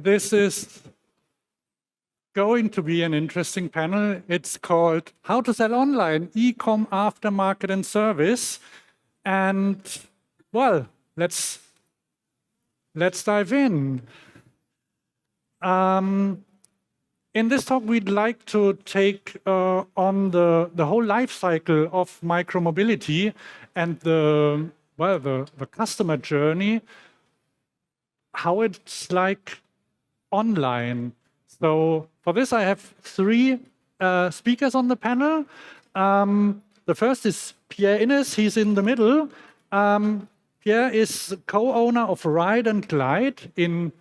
this is going to be an interesting panel. It's called How to Sell Online, Ecom, Aftermarket and Service. And, well, let's dive in. In this talk, we'd like to take on the whole life cycle of micromobility and the customer journey, how it's like online. So for this, I have three speakers on the panel. The first is Pierre Innes. He's in the middle. Pierre is co-owner of Ride and Glide in,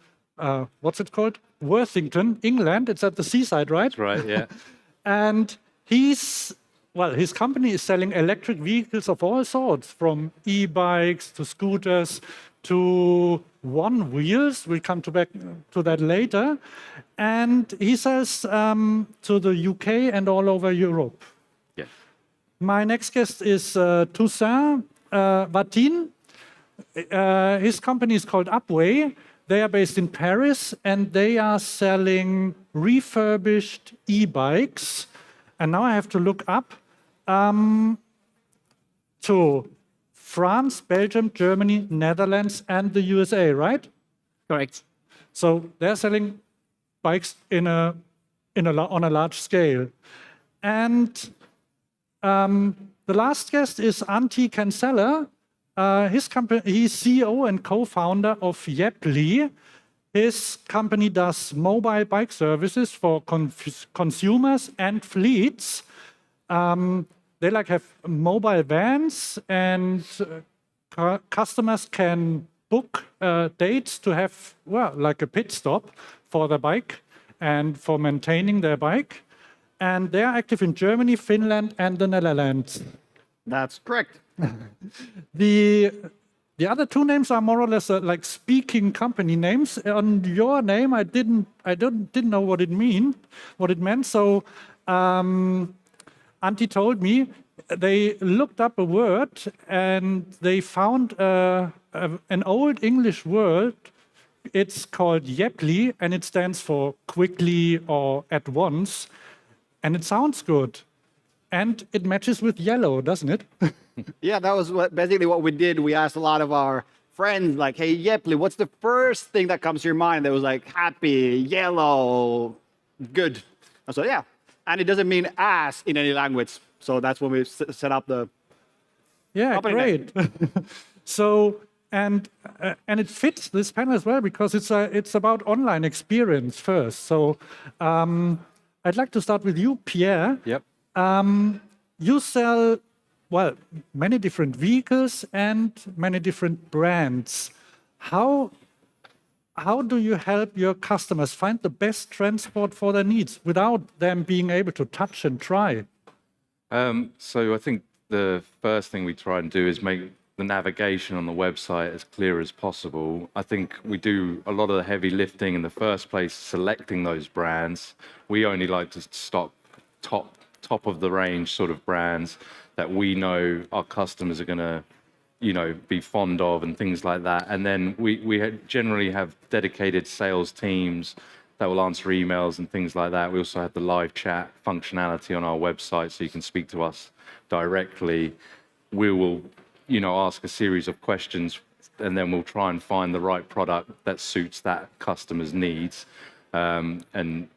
what's it called? Worthington, England. It's at the seaside, right? That's right, yeah. And his company is selling electric vehicles of all sorts, from e-bikes to scooters to one wheels. We'll come back to that later. And he sells to the UK and all over Europe. Yes. My next guest is Toussaint Wattinne. His company is called Upway. They are based in Paris, and they are selling refurbished e-bikes. And now I have to look up to France, Belgium, Germany, Netherlands, and the USA, right? Correct. So they're selling bikes on a large scale. And the last guest is Anitti Kansala. His company, he's CEO and co-founder of Yeply. His company does mobile bike services for consumers and fleets. They have mobile vans, and customers can book dates to have, like a pit stop for the bike and for maintaining their bike. And they are active in Germany, Finland, and the Netherlands. That's correct. The other two names are more or less like speaking company names. On your name, I didn't know what it meant. So Anitti told me they looked up a word and they found an old English word. It's called Yeply, and it stands for quickly or at once, and it sounds good, and it matches with yellow, doesn't it? Yeah, that was basically what we did. We asked a lot of our friends, like, hey, Yeply, what's the first thing that comes to your mind? That was like happy, yellow, good. And so, yeah. And it doesn't mean ass in any language. So that's when we set up the company great. So, and it fits this panel as well, because it's about online experience first. So I'd like to start with you, Pierre. Yep. You sell, many different vehicles and many different brands. How do you help your customers find the best transport for their needs without them being able to touch and try? So I think the first thing we try and do is make the navigation on the website as clear as possible. I think we do a lot of the heavy lifting in the first place, selecting those brands. We only like to stock top of the range sort of brands that we know our customers are going to, be fond of and things like that. And then we generally have dedicated sales teams that will answer emails and things like that. We also have the live chat functionality on our website, so you can speak to us directly. We will, ask a series of questions, and then we'll try and find the right product that suits that customer's needs. And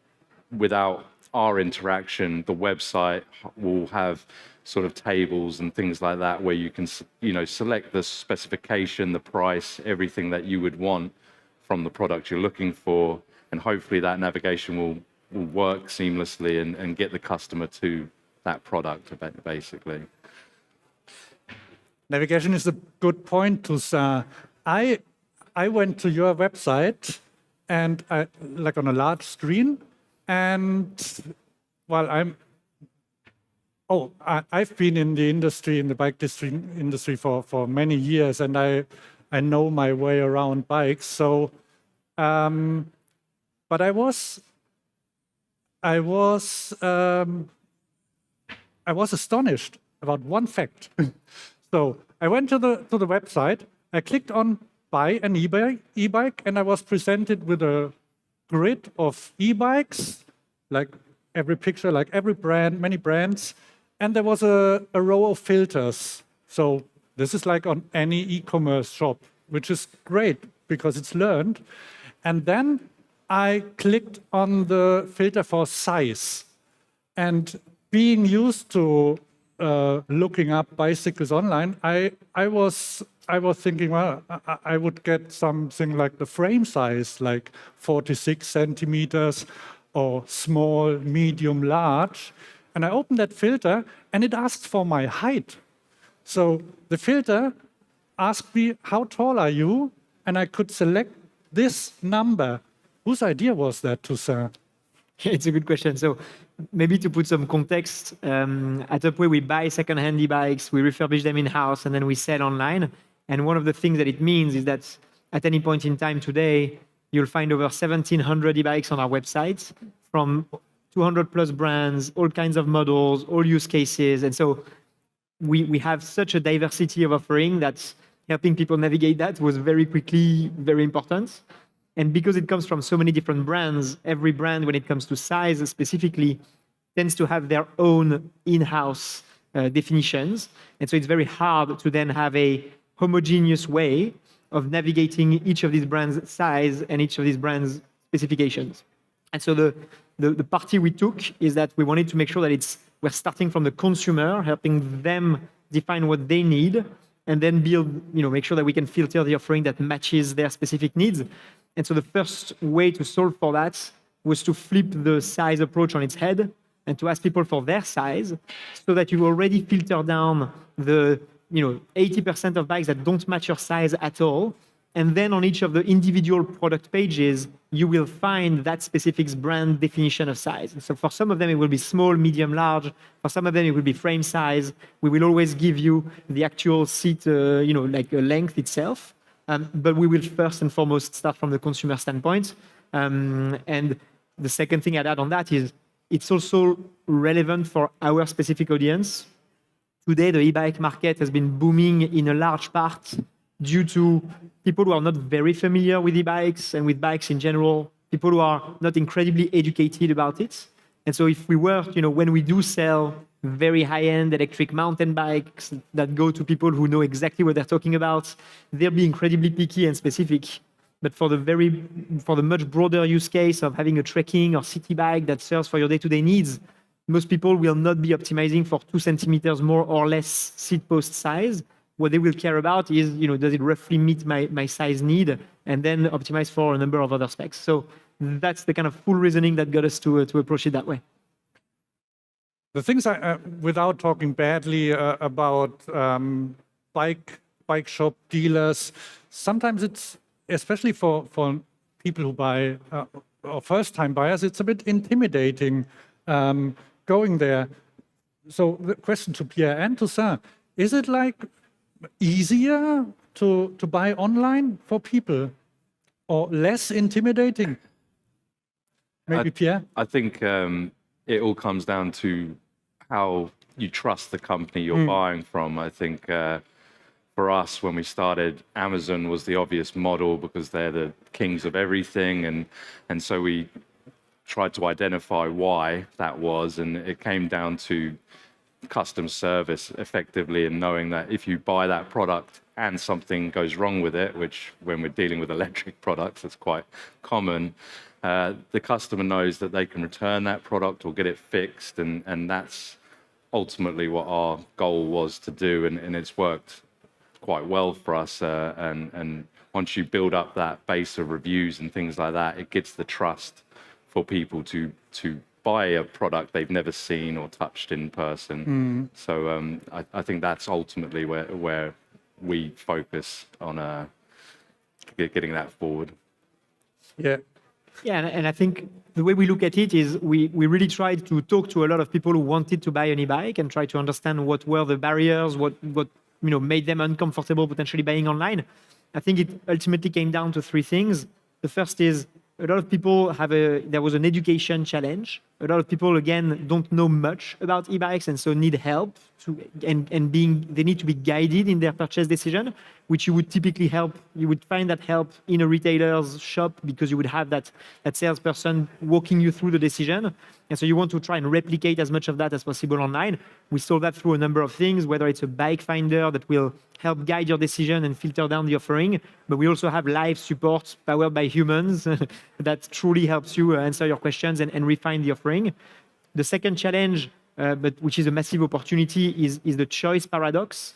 without our interaction, the website will have sort of tables and things like that where you can, select the specification, the price, everything that you would want from the product you're looking for, and hopefully that navigation will work seamlessly and get the customer to that product, basically. Navigation is a good point, Toussaint. I went to your website, and like on a large screen, and I've been in the industry, in the bike industry for many years, and I know my way around bikes. So, but I was astonished about one fact. So I went to the website. I clicked on buy an e-bike, and I was presented with a grid of e-bikes, like every picture, like every brand, many brands, and there was a row of filters. So this is like on any e-commerce shop, which is great because it's learned. And then I clicked on the filter for size. And being used to looking up bicycles online, I was thinking, well, I would get something like the frame size, like 46 centimeters, or small, medium, large. And I opened that filter, and it asked for my height. So the filter asked me, how tall are you? And I could select this number. Whose idea was that, Toussaint? It's a good question. So maybe to put some context, at Upway, we buy second-hand e-bikes, we refurbish them in-house, and then we sell online. And one of the things that it means is that at any point in time today, you'll find over 1,700 e-bikes on our website from 200 plus brands, all kinds of models, all use cases. And so we have such a diversity of offering that helping people navigate that was very quickly very important. And because it comes from so many different brands, every brand, when it comes to size specifically, tends to have their own in-house definitions. And so it's very hard to then have a homogeneous way of navigating each of these brands' size and each of these brands' specifications. And so the party we took is that we wanted to make sure that we're starting from the consumer, helping them define what they need, and then make sure that we can filter the offering that matches their specific needs. And so the first way to solve for that was to flip the size approach on its head and to ask people for their size, so that you already filter down the 80% of bikes that don't match your size at all. And then on each of the individual product pages, you will find that specific brand definition of size. So for some of them, it will be small, medium, large. For some of them, it will be frame size. We will always give you the actual seat, like a length itself. But we will first and foremost start from the consumer standpoint. And the second thing I'd add on that is it's also relevant for our specific audience. Today, the e-bike market has been booming in a large part due to people who are not very familiar with e-bikes and with bikes in general, people who are not incredibly educated about it. And so if we were, when we do sell very high-end electric mountain bikes that go to people who know exactly what they're talking about, they'll be incredibly picky and specific. But for the much broader use case of having a trekking or city bike that serves for your day-to-day needs, most people will not be optimizing for 2 centimeters more or less seat post size. What they will care about is, does it roughly meet my size need, and then optimize for a number of other specs. So that's the kind of full reasoning that got us to approach it that way. The things without talking badly about bike shop dealers, sometimes it's, especially for people who buy or first-time buyers, it's a bit intimidating going there. So the question to Pierre and Toussaint, is it like easier to buy online for people or less intimidating? Maybe Pierre? I think it all comes down to how you trust the company you're buying from. I think for us, when we started, Amazon was the obvious model because they're the kings of everything. And so we tried to identify why that was. And it came down to customer service effectively, and knowing that if you buy that product and something goes wrong with it, which when we're dealing with electric products, it's quite common, the customer knows that they can return that product or get it fixed. And that's ultimately what our goal was to do. And it's worked quite well for us. And once you build up that base of reviews and things like that, it gets the trust for people to buy a product they've never seen or touched in person. So I think that's ultimately where we focus on getting that forward. Yeah. Yeah, and I think the way we look at it is we really tried to talk to a lot of people who wanted to buy an e-bike and try to understand what were the barriers, what made them uncomfortable potentially buying online. I think it ultimately came down to 3 things. The first is a lot of people there was an education challenge. a lot of people, again, don't know much about e-bikes and so need help they need to be guided in their purchase decision, which you would find that help in a retailer's shop because you would have that salesperson walking you through the decision. And so you want to try and replicate as much of that as possible online. We solve that through a number of things, whether it's a bike finder that will help guide your decision and filter down the offering. But we also have live support powered by humans that truly helps you answer your questions and refine the offering. The second challenge, but which is a massive opportunity, is the choice paradox.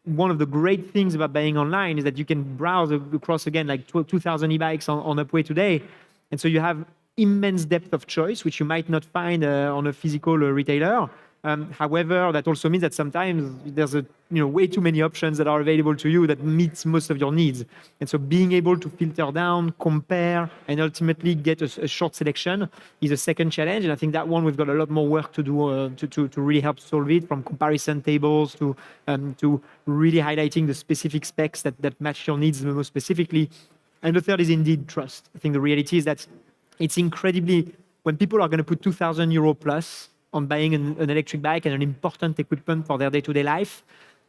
One of the great things about buying online is that you can browse across, again, like 2,000 e-bikes on Upway today. And so you have immense depth of choice, which you might not find on a physical retailer. However, that also means that sometimes there's way too many options that are available to you that meets most of your needs. And so being able to filter down, compare, and ultimately get a short selection is a second challenge. And I think that one we've got a lot more work to do to really help solve it, from comparison tables to really highlighting the specific specs that match your needs the most specifically. And the third is indeed trust. I think the reality is that it's incredibly, when people are going to put 2,000 euro plus on buying an electric bike and an important equipment for their day-to-day life,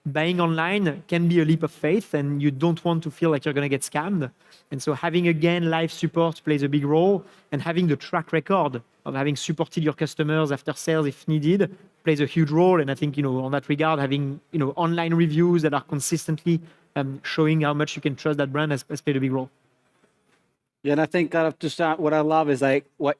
buying online can be a leap of faith, and you don't want to feel like you're going to get scammed. And so having, again, live support plays a big role, and having the track record of having supported your customers after sales if needed plays a huge role. And I think, on that regard, having, online reviews that are consistently showing how much you can trust that brand has played a big role. Yeah, and I think Toussaint, what I love is like what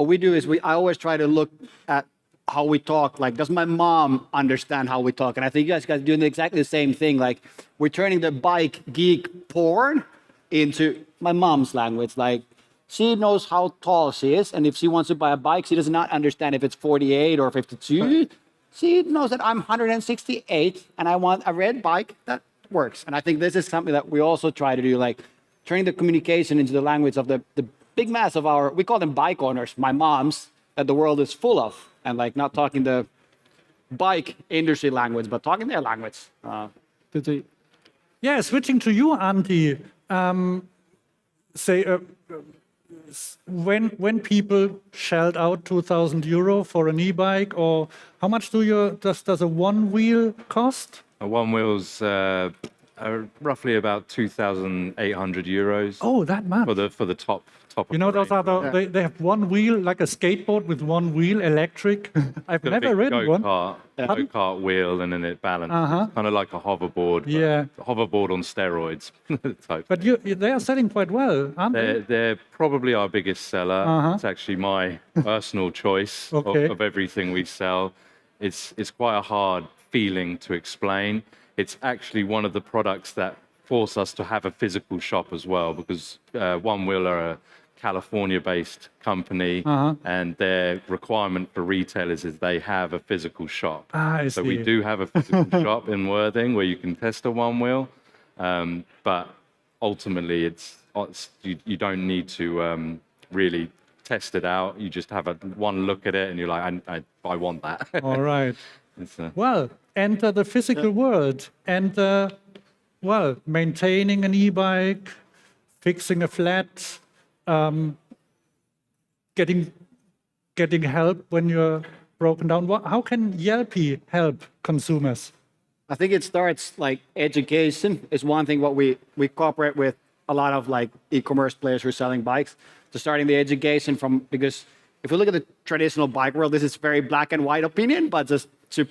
we do is I always try to look at how we talk. Like, does my mom understand how we talk? And I think you guys are doing exactly the same thing. Like, we're turning the bike geek porn into my mom's language. Like, she knows how tall she is, and if she wants to buy a bike, she does not understand if it's 48 or 52. She knows that I'm 168 and I want a red bike that works. And I think this is something that we also try to do, like turning the communication into the language of the big mass of we call them bike owners, my moms, that the world is full of, and like not talking the bike industry language, but talking their language. Yeah, switching to you, Anitti. When people shelled out 2,000 euro for an e-bike, or how much does a one wheel cost? A one wheel's roughly about 2,800 euros. Oh, that much. For the top. Those are they have one wheel, like a skateboard with one wheel, electric. I've never ridden one. Go-kart wheel, and then it balances. Kind of like a hoverboard. Yeah. Hoverboard on steroids type. But they are selling quite well, aren't they? They're probably our biggest seller. It's actually my personal choice of everything we sell. It's quite a hard feeling to explain. It's actually one of the products that force us to have a physical shop as well, because One Wheel are a California-based company, and their requirement for retailers is they have a physical shop. So we do have a physical shop in Worthing where you can test a One Wheel, but ultimately you don't need to really test it out. You just have one look at it and you're like, I want that. All right. Well, enter the physical world, and maintaining an e-bike, fixing a flat, getting help when you're broken down. How can Yelpy help consumers? I think it starts like education is one thing. What we cooperate with a lot of like e-commerce players who are selling bikes, to starting the education because if we look at the traditional bike world, this is very black and white opinion, but just to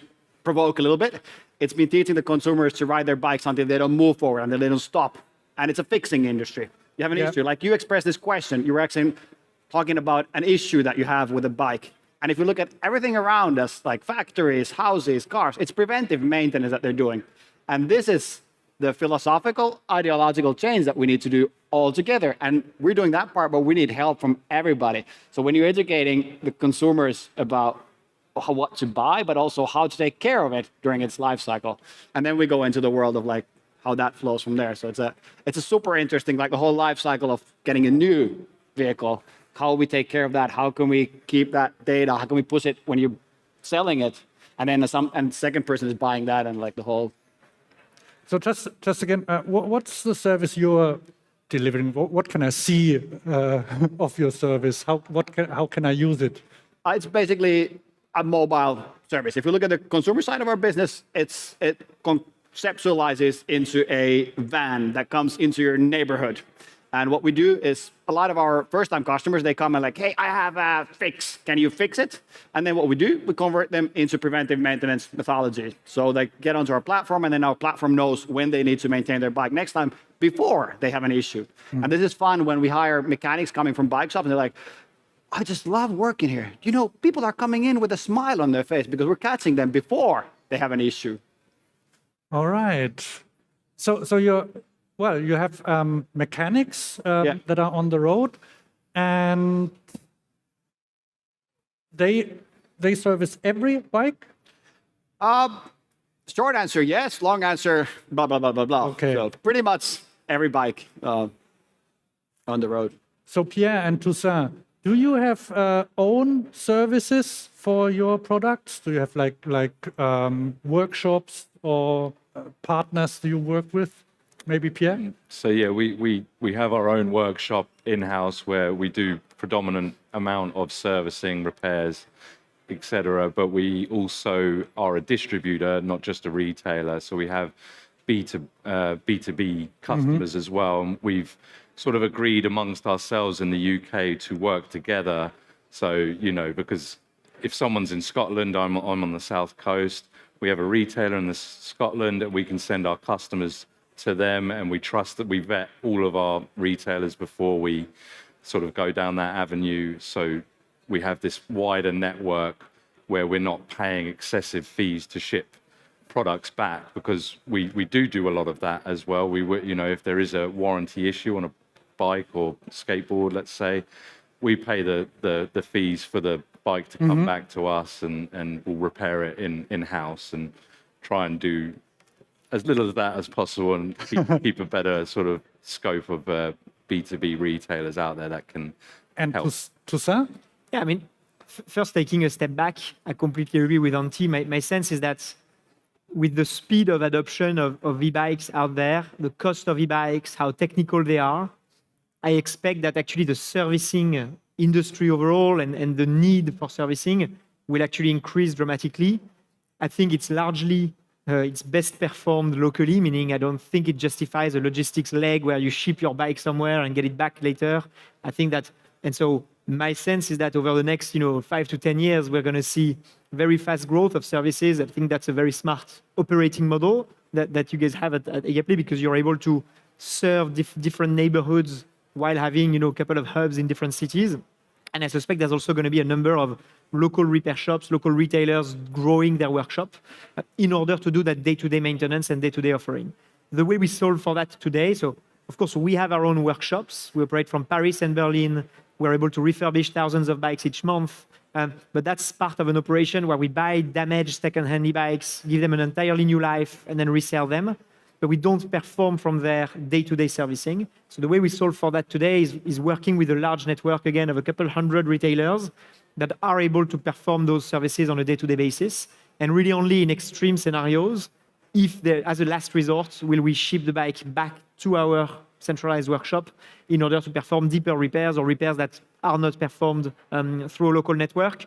provoke a little bit, it's been teaching the consumers to ride their bikes until they don't move forward, until they don't stop. And it's a fixing industry. You have an issue. Like you expressed this question, you were actually talking about an issue that you have with a bike. And if you look at everything around us, like factories, houses, cars, it's preventive maintenance that they're doing. And this is the philosophical, ideological change that we need to do all together. And we're doing that part, but we need help from everybody. So when you're educating the consumers about what to buy, but also how to take care of it during its life cycle. And then we go into the world of like how that flows from there. So it's a super interesting, like the whole life cycle of getting a new vehicle, how we take care of that, how can we keep that data, how can we push it when you're selling it, and then the second person is buying that, and like the whole. So just again, what's the service you're delivering? What can I see of your service? How can I use it? It's basically a mobile service. If you look at the consumer side of our business, it conceptualizes into a van that comes into your neighborhood. And what we do is a lot of our first-time customers, they come and like, hey, I have a fix. Can you fix it? And then what we do, we convert them into preventive maintenance methodology. So they get onto our platform, and then our platform knows when they need to maintain their bike next time before they have an issue. And this is fun when we hire mechanics coming from bike shops, and they're like, I just love working here. You know, people are coming in with a smile on their face because we're catching them before they have an issue. All right. So you have mechanics that are on the road, and they service every bike? Short answer, yes. Long answer, blah, blah, blah, blah, blah. Okay. So pretty much every bike on the road. So Pierre and Toussaint, do you have own services for your products? Do you have like workshops or partners do you work with? Maybe Pierre? So yeah, we have our own workshop in-house where we do predominant amount of servicing, repairs, etc. But we also are a distributor, not just a retailer. So we have B2B customers as well. And we've sort of agreed amongst ourselves in the UK to work together. So, you know, because if someone's in Scotland, I'm on the south coast, we have a retailer in Scotland that we can send our customers to them, and we trust that we vet all of our retailers before we sort of go down that avenue. So we have this wider network where we're not paying excessive fees to ship products back, because we do a lot of that as well. You know, if there is a warranty issue on a bike or skateboard, let's say, we pay the fees for the bike to come back to us, and we'll repair it in-house and try and do as little of that as possible and keep a better sort of scope of B2B retailers out there that can help. Toussaint? Yeah, I mean, first taking a step back, I completely agree with Antti. My sense is that with the speed of adoption of e-bikes out there, the cost of e-bikes, how technical they are, I expect that actually the servicing industry overall and the need for servicing will actually increase dramatically. I think it's largely it's best performed locally, meaning I don't think it justifies a logistics leg where you ship your bike somewhere and get it back later. I think that, and so my sense is that over the next 5 to 10 years, we're going to see very fast growth of services. I think that's a very smart operating model that you guys have at Upway, because you're able to serve different neighborhoods while having a couple of hubs in different cities. And I suspect there's also going to be a number of local repair shops, local retailers growing their workshop in order to do that day-to-day maintenance and day-to-day offering. The way we solve for that today, so of course we have our own workshops. We operate from Paris and Berlin. We're able to refurbish thousands of bikes each month. But that's part of an operation where we buy damaged second-hand e-bikes, give them an entirely new life, and then resell them. But we don't perform from their day-to-day servicing. So the way we solve for that today is working with a large network, again, of a couple hundred retailers that are able to perform those services on a day-to-day basis. And really only in extreme scenarios, as a last resort, will we ship the bike back to our centralized workshop in order to perform deeper repairs or repairs that are not performed through a local network.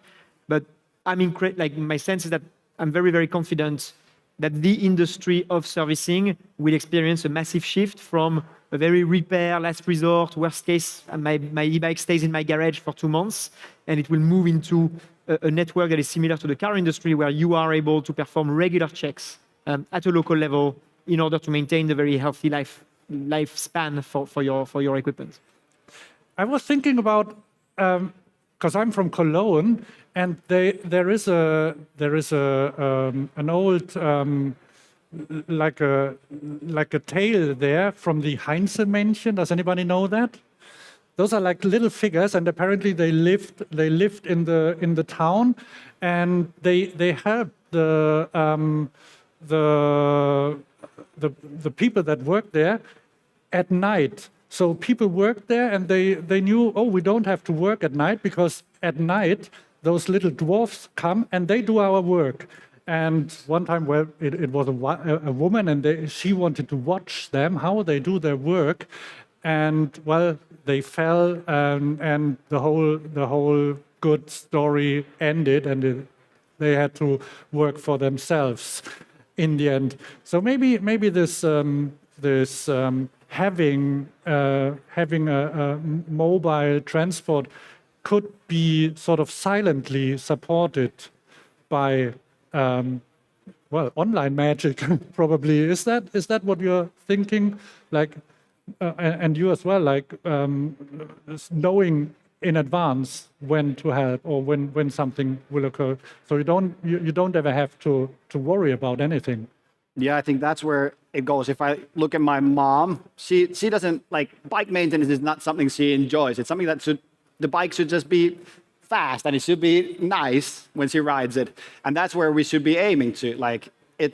But my sense is that I'm very, very confident that the industry of servicing will experience a massive shift from a very repair, last resort, worst case, my e-bike stays in my garage for 2 months, and it will move into a network that is similar to the car industry, where you are able to perform regular checks at a local level in order to maintain the very healthy lifespan for your equipment. I was thinking about, because I'm from Cologne, and there is an old like a tale there from the Heinzelmännchen. Does anybody know that? Those are like little figures, and apparently they lived in the town, and they helped the people that worked there at night. So people worked there, and they knew, oh, we don't have to work at night, because at night those little dwarfs come and they do our work. And one time, well, it was a woman, and she wanted to watch them, how they do their work. And well, they fell, and the whole good story ended, and they had to work for themselves in the end. So maybe this having a mobile transport could be sort of silently supported by online magic. Probably is that what you're thinking? Like, and you as well, like knowing in advance when to help or when something will occur, so you don't ever have to worry about anything. Yeah, I think that's where it goes. If I look at my mom, she doesn't like bike maintenance is not something she enjoys. It's something that the bike should just be fast and it should be nice when she rides it. And that's where we should be aiming to. Like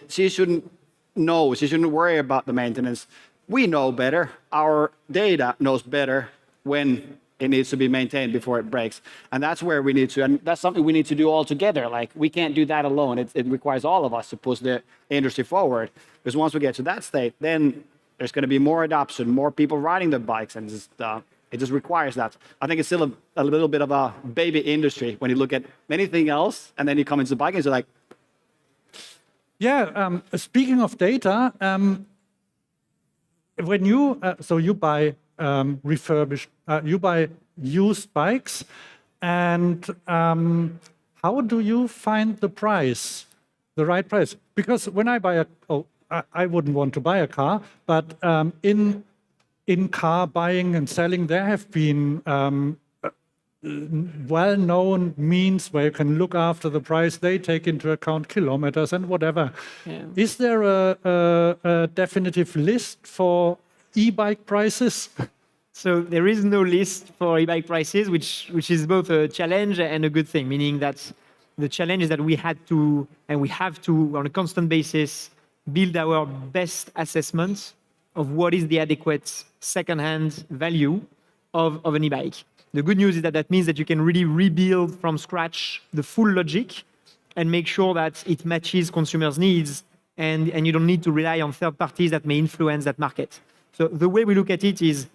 she shouldn't worry about the maintenance. We know better. Our data knows better when it needs to be maintained before it breaks. And that's where we need to, and that's something we need to do all together. Like we can't do that alone. It requires all of us to push the industry forward. Because once we get to that state, then there's going to be more adoption, more people riding the bikes, and it just requires that. I think it's still a little bit of a baby industry when you look at anything else, and then you come into biking, and you're like, yeah. Speaking of data, when you you buy refurbished, you buy used bikes, and how do you find the price, the right price? Because when I buy I wouldn't want to buy a car, but in car buying and selling, there have been well-known means where you can look after the price. They take into account kilometers and whatever. Yeah. Is there a definitive list for e-bike prices? So there is no list for e-bike prices, which is both a challenge and a good thing, meaning that the challenge is that we had to, and we have to, on a constant basis, build our best assessment of what is the adequate second-hand value of an e-bike. The good news is that means that you can really rebuild from scratch the full logic and make sure that it matches consumers' needs, and you don't need to rely on third parties that may influence that market. So the way we look at it is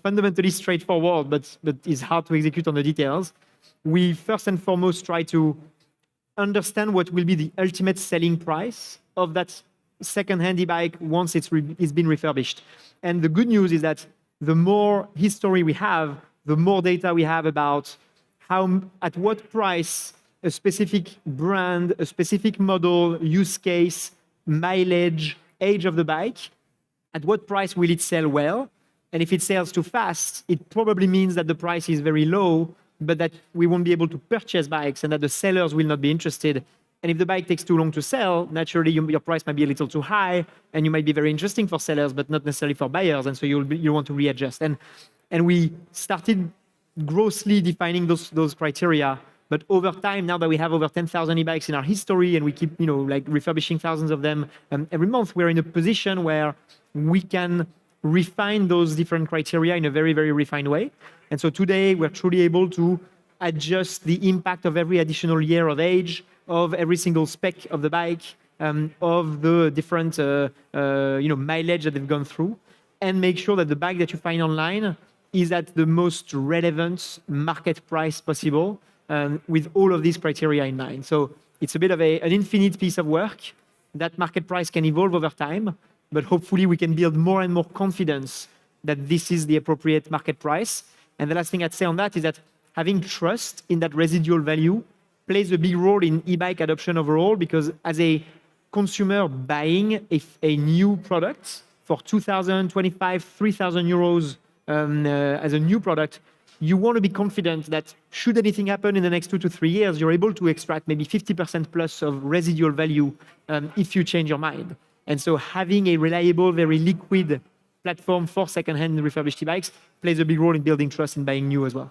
fundamentally straightforward, but is hard to execute on the details. We first and foremost try to understand what will be the ultimate selling price of that second-hand e-bike once it's been refurbished. And the good news is that the more history we have, the more data we have about at what price a specific brand, a specific model, use case, mileage, age of the bike, at what price will it sell well? And if it sells too fast, it probably means that the price is very low, but that we won't be able to purchase bikes and that the sellers will not be interested. And if the bike takes too long to sell, naturally your price might be a little too high, and you might be very interesting for sellers, but not necessarily for buyers. And so you'll want to readjust. And we started grossly defining those criteria. But over time, now that we have over 10,000 e-bikes in our history, and we keep like refurbishing thousands of them every month, we're in a position where we can refine those different criteria in a very, very refined way. And so today, we're truly able to adjust the impact of every additional year of age, of every single spec of the bike, of the different mileage that they've gone through, and make sure that the bike that you find online is at the most relevant market price possible, with all of these criteria in mind. So it's a bit of an infinite piece of work. That market price can evolve over time, but hopefully we can build more and more confidence that this is the appropriate market price. And the last thing I'd say on that is that having trust in that residual value plays a big role in e-bike adoption overall, because as a consumer buying a new product for 2,000, 25, 3,000 euros as a new product, you want to be confident that should anything happen in the next 2 to 3 years, you're able to extract maybe 50% plus of residual value if you change your mind. And so having a reliable, very liquid platform for second-hand refurbished e-bikes plays a big role in building trust in buying new as well.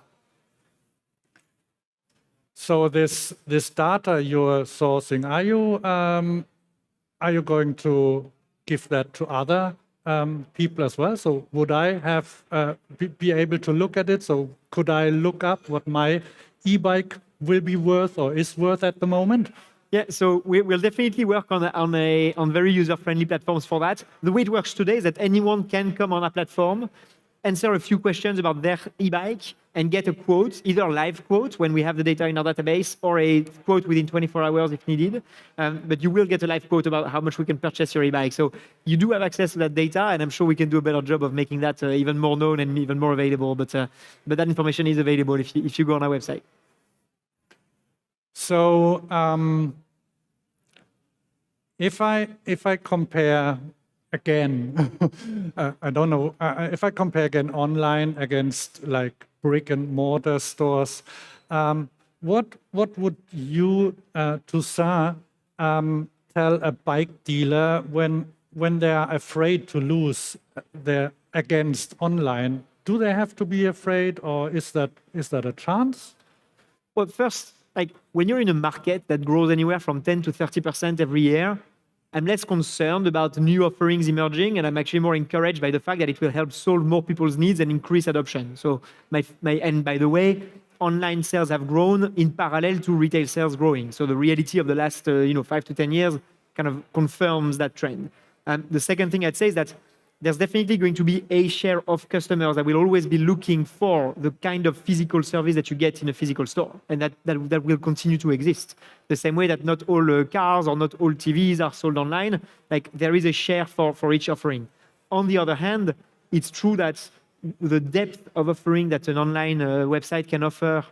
So this data you're sourcing, are you going to give that to other people as well? So would I have be able to look at it? So could I look up what my e-bike will be worth or is worth at the moment? Yeah, so we'll definitely work on very user-friendly platforms for that. The way it works today is that anyone can come on a platform, answer a few questions about their e-bike and get a quote, either a live quote when we have the data in our database or a quote within 24 hours if needed. But you will get a live quote about how much we can purchase your e-bike. So you do have access to that data, and I'm sure we can do a better job of making that even more known and even more available. But that information is available if you go on our website. So if I compare again, I don't know, if I compare again online against like brick and mortar stores, what would you, Toussaint, tell a bike dealer when they are afraid to lose their against online? Do they have to be afraid, or is that a chance? Well, first, like when you're in a market that grows anywhere from 10 to 30% every year, I'm less concerned about new offerings emerging, and I'm actually more encouraged by the fact that it will help solve more people's needs and increase adoption. So, and by the way, online sales have grown in parallel to retail sales growing. So the reality of the last 5 to 10 years kind of confirms that trend. The second thing I'd say is that there's definitely going to be a share of customers that will always be looking for the kind of physical service that you get in a physical store, and that will continue to exist. The same way that not all cars or not all TVs are sold online, like there is a share for each offering. On the other hand, it's true that the depth of offering that an online website can offer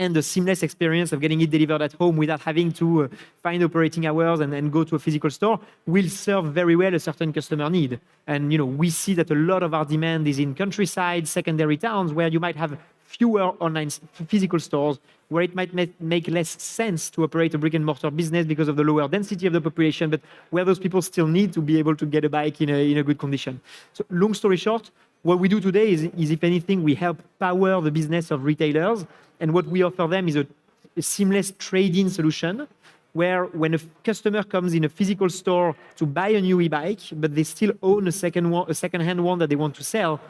and the seamless experience of getting it delivered at home without having to find operating hours and go to a physical store will serve very well a certain customer need. And we see that a lot of our demand is in countryside, secondary towns, where you might have fewer online physical stores, where it might make less sense to operate a brick and mortar business because of the lower density of the population, but where those people still need to be able to get a bike in a good condition. So long story short, what we do today is if anything, we help power the business of retailers. And what we offer them is a seamless trade-in solution, where when a customer comes in a physical store to buy a new e-bike, but they still own a second-hand one that they want to sell,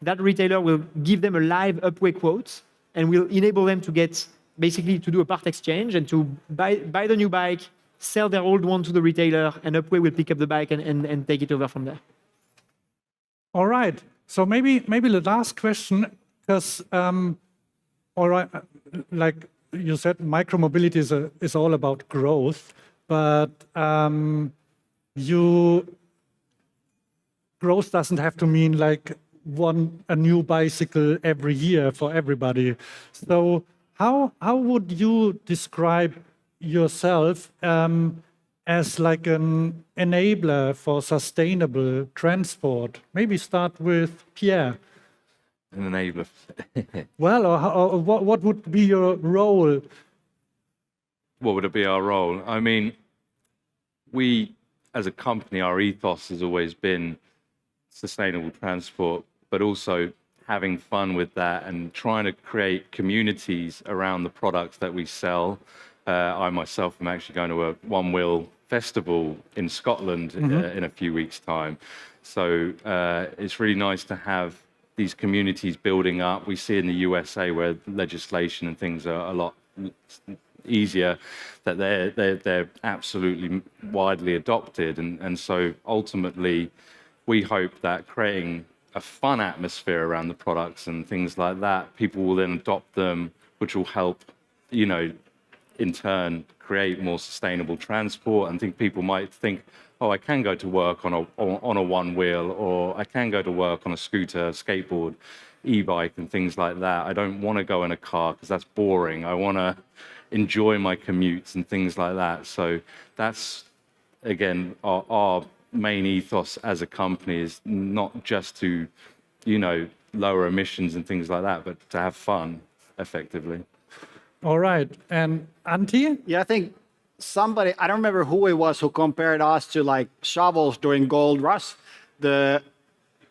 that retailer will give them a live Upway quote and will enable them to get basically to do a part exchange and to buy the new bike, sell their old one to the retailer, and Upway will pick up the bike and take it over from there. All right. So maybe the last question, because all right, like you said, micromobility is all about growth, but growth doesn't have to mean like a new bicycle every year for everybody. So how would you describe yourself as like an enabler for sustainable transport? Maybe start with Pierre. An enabler. Well, or what would be your role? What would it be our role? I mean, we, as a company, our ethos has always been sustainable transport, but also having fun with that and trying to create communities around the products that we sell. I myself am actually going to a one-wheel festival in Scotland in a few weeks' time. So it's really nice to have these communities building up. We see in the USA where legislation and things are a lot easier, that they're absolutely widely adopted. And so ultimately, we hope that creating a fun atmosphere around the products and things like that, people will then adopt them, which will help, in turn, create more sustainable transport. And think people might think, oh, I can go to work on a one wheel, or I can go to work on a scooter, skateboard, e-bike and things like that. I don't want to go in a car because that's boring. I want to enjoy my commutes and things like that. So that's, again, our main ethos as a company is not just to, lower emissions and things like that, but to have fun effectively. All right. And Anitti? Yeah, I think somebody, I don't remember who it was, who compared us to like shovels during gold rush, the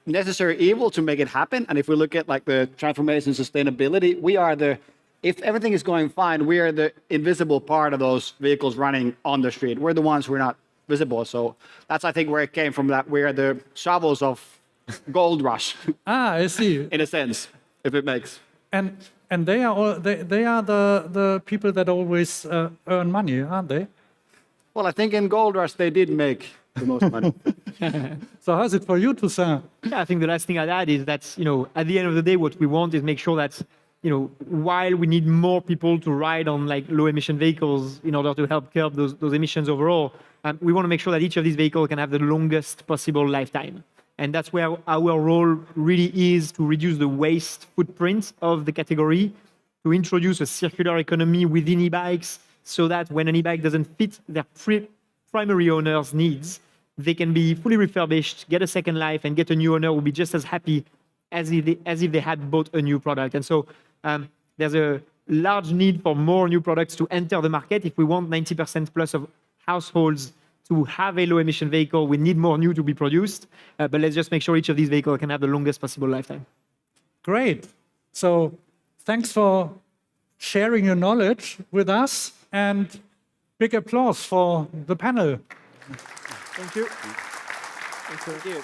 necessary evil to make it happen. And if we look at like the transformation and sustainability, we are if everything is going fine, we are the invisible part of those vehicles running on the street. We're the ones who are not visible. So that's, I think, where it came from, that we are the shovels of gold rush. I see. In a sense, if it makes. And they are the people that always earn money, aren't they? Well, I think in gold rush they did make the most money. So how's it for you, Toussaint? Yeah, I think the last thing I'd add is that, at the end of the day, what we want is make sure that, while we need more people to ride on like low emission vehicles in order to help curb those emissions overall, we want to make sure that each of these vehicles can have the longest possible lifetime. And that's where our role really is to reduce the waste footprint of the category, to introduce a circular economy within e-bikes so that when an e-bike doesn't fit their primary owner's needs, they can be fully refurbished, get a second life, and get a new owner who will be just as happy as if they had bought a new product. And so there's a large need for more new products to enter the market. If we want 90% plus of households to have a low emission vehicle, we need more new to be produced. But let's just make sure each of these vehicles can have the longest possible lifetime. Great. So thanks for sharing your knowledge with us, and big applause for the panel. Thank you. Thank you.